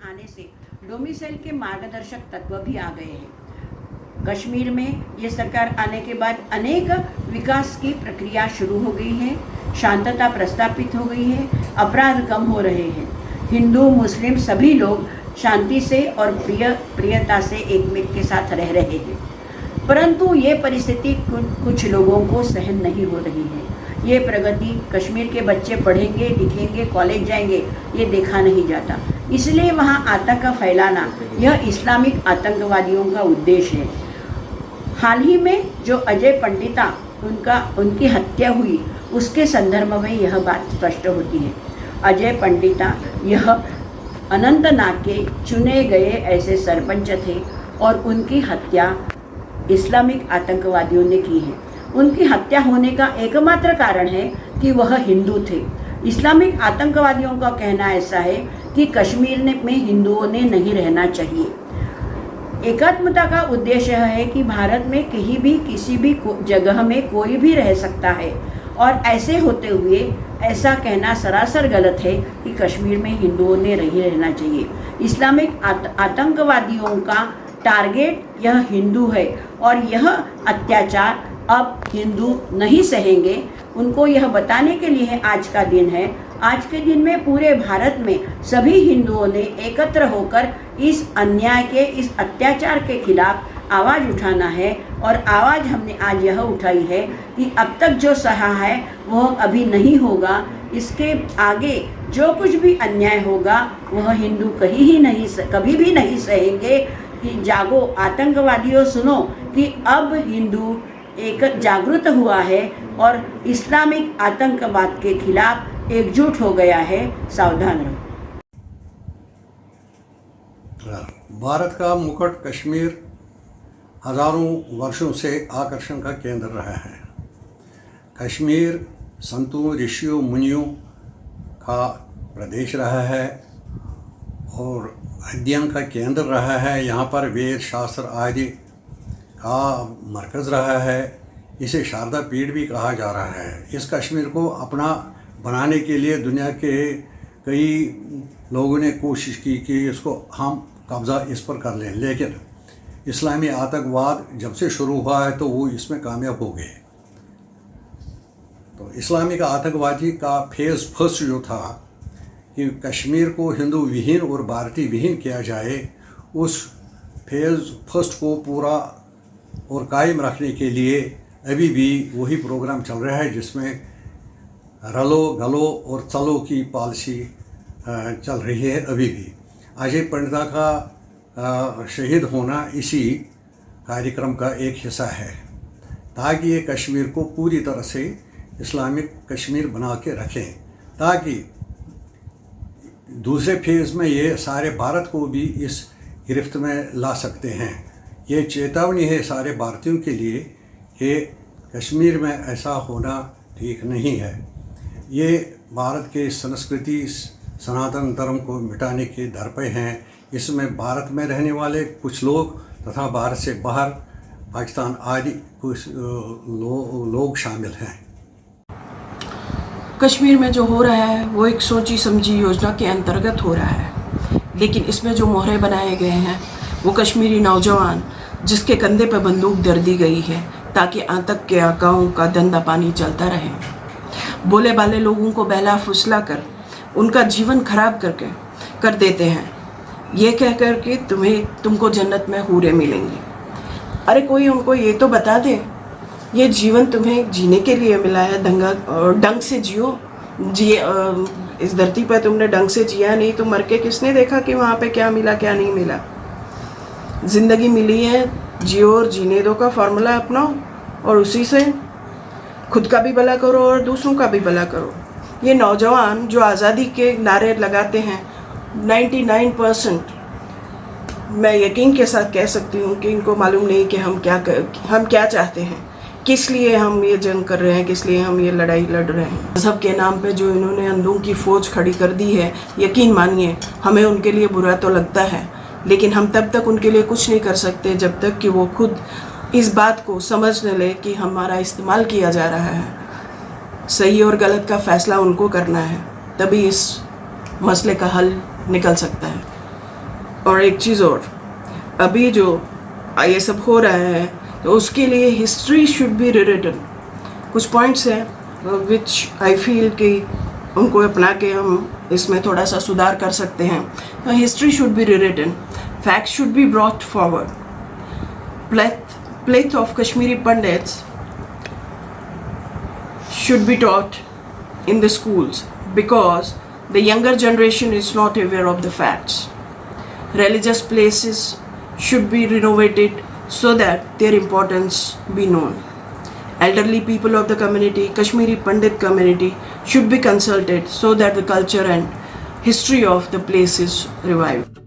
आने से डोमिसाइल के मार्गदर्शक तत्व भी आ गए हैं। कश्मीर में ये सरकार आने के बाद अनेक विकास की प्रक्रिया शुरू हो गई है, शांतता प्रस्थापित हो गई है, अपराध कम हो रहे हैं, हिंदू मुस्लिम सभी लोग शांति से और प्रियता से एक के साथ रह रहे हैं। परंतु ये परिस्थिति कुछ लोगों को सहन नहीं हो रही है। ये प्रगति कश्मीर के बच्चे पढ़ेंगे, लिखेंगे, कॉलेज जाएंगे, ये देखा नहीं जाता। इसलिए वहाँ आतंक का फैलाना यह इस्लामिक आतंकवादियों का उद्देश्य है। हाल ही में जो अजय पंडिता उनकी हत्या हुई, उसके संदर्भ में यह बात स्पष्ट होती है। अजय पंडिता यह अनंतनाग के चुने गए ऐसे सरपंच थे और उनकी हत्या इस्लामिक आतंकवादियों ने की है। उनकी हत्या होने का एकमात्र कारण है कि वह हिंदू थे। इस्लामिक आतंकवादियों का कहना ऐसा है कि कश्मीर में हिंदुओं ने नहीं रहना चाहिए। एकात्मता का उद्देश्य है कि भारत में कहीं भी किसी भी जगह में कोई भी रह सकता है, और ऐसे होते हुए ऐसा कहना सरासर गलत है कि कश्मीर में हिंदुओं ने नहीं रहना चाहिए। इस्लामिक आतंकवादियों का टारगेट यह हिंदू है और यह अत्याचार अब हिंदू नहीं सहेंगे। उनको यह बताने के लिए आज का दिन है। आज के दिन में पूरे भारत में सभी हिंदुओं ने एकत्र होकर इस अन्याय के, इस अत्याचार के खिलाफ आवाज़ उठाना है। और आवाज़ हमने आज यह उठाई है कि अब तक जो सहा है वह अभी नहीं होगा। इसके आगे जो कुछ भी अन्याय होगा वह हिंदू कभी भी नहीं सहेंगे। कि जागो आतंकवादियों, सुनो कि अब हिंदू एक जागृत हुआ है और इस्लामिक आतंकवाद के खिलाफ एकजुट हो गया है। सावधान रहो। भारत का मुकुट कश्मीर हजारों वर्षों से आकर्षण का केंद्र रहा है। कश्मीर संतों, ऋषियों, मुनियों का प्रदेश रहा है और अध्ययन का केंद्र रहा है। यहाँ पर वेद शास्त्र आदि का मरकज़ रहा है। इसे शारदा पीठ भी कहा जा रहा है। इस कश्मीर को अपना बनाने के लिए दुनिया के कई लोगों ने कोशिश की कि इसको हम कब्ज़ा इस पर कर लें, लेकिन इस्लामी आतंकवाद जब से शुरू हुआ है तो वो इसमें कामयाब हो गए। तो इस्लामिक आतंकवादी का फेज़ फर्स्ट जो था कि कश्मीर को हिंदू विहीन और भारतीय विहीन किया जाए, उस फेज़ फर्स्ट को पूरा और कायम रखने के लिए अभी भी वही प्रोग्राम चल रहा है, जिसमें रलो गलो और चलो की पॉलिसी चल रही है अभी भी। अजय पंडिता का शहीद होना इसी कार्यक्रम का एक हिस्सा है, ताकि ये कश्मीर को पूरी तरह से इस्लामिक कश्मीर बना के रखें, ताकि दूसरे फेज़ में ये सारे भारत को भी इस गिरफ्त में ला सकते हैं। ये चेतावनी है सारे भारतीयों के लिए कि कश्मीर में ऐसा होना ठीक नहीं है। ये भारत के संस्कृति, सनातन धर्म को मिटाने के दर पे हैं। इसमें भारत में रहने वाले कुछ लोग तथा भारत से बाहर पाकिस्तान आदि कुछ लोग शामिल हैं। कश्मीर में जो हो रहा है वो एक सोची समझी योजना के अंतर्गत हो रहा है, लेकिन इसमें जो मोहरे बनाए गए हैं वो कश्मीरी नौजवान जिसके कंधे पर बंदूक दर दी गई है ताकि आतंक के आकाओं का धंधा पानी चलता रहे। बोले बाले लोगों को बहला फुसला कर उनका जीवन खराब कर देते हैं, ये कह कर के तुमको जन्नत में हूरें मिलेंगी। अरे कोई उनको ये तो बता दे, ये जीवन तुम्हें जीने के लिए मिला है, ढंग से जियो। इस धरती पर तुमने ढंग से जिया नहीं तो मर के किसने देखा कि वहाँ पे क्या मिला क्या नहीं मिला। ज़िंदगी मिली है, जियो और जीने दो का फॉर्मूला अपनाओ और उसी से खुद का भी भला करो और दूसरों का भी भला करो। ये नौजवान जो आज़ादी के नारे लगाते हैं, 99% मैं यकीन के साथ कह सकती हूँ कि इनको मालूम नहीं कि हम क्या चाहते हैं, किस लिए हम ये जंग कर रहे हैं, किस लिए हम ये लड़ाई लड़ रहे हैं। मज़हब के नाम पे जो इन्होंने अंधों की फ़ौज खड़ी कर दी है, यकीन मानिए हमें उनके लिए बुरा तो लगता है, लेकिन हम तब तक उनके लिए कुछ नहीं कर सकते जब तक कि वो खुद इस बात को समझ न ले कि हमारा इस्तेमाल किया जा रहा है। सही और गलत का फ़ैसला उनको करना है, तभी इस मसले का हल निकल सकता है। और एक चीज़ और, अभी जो ये सब हो रहा है तो उसके लिए हिस्ट्री शुड बी रिटन। कुछ पॉइंट्स हैं विच आई फील कि उनको अपना के हम इसमें थोड़ा सा सुधार कर सकते हैं। तो history should be written, facts should be brought forward, pleth of Kashmiri Pandits should be taught in the schools because the younger generation is not aware of the facts. Religious places should be renovated so that their importance be known. Elderly people of the community, Kashmiri Pandit community, should be consulted so that the culture and history of the place is revived.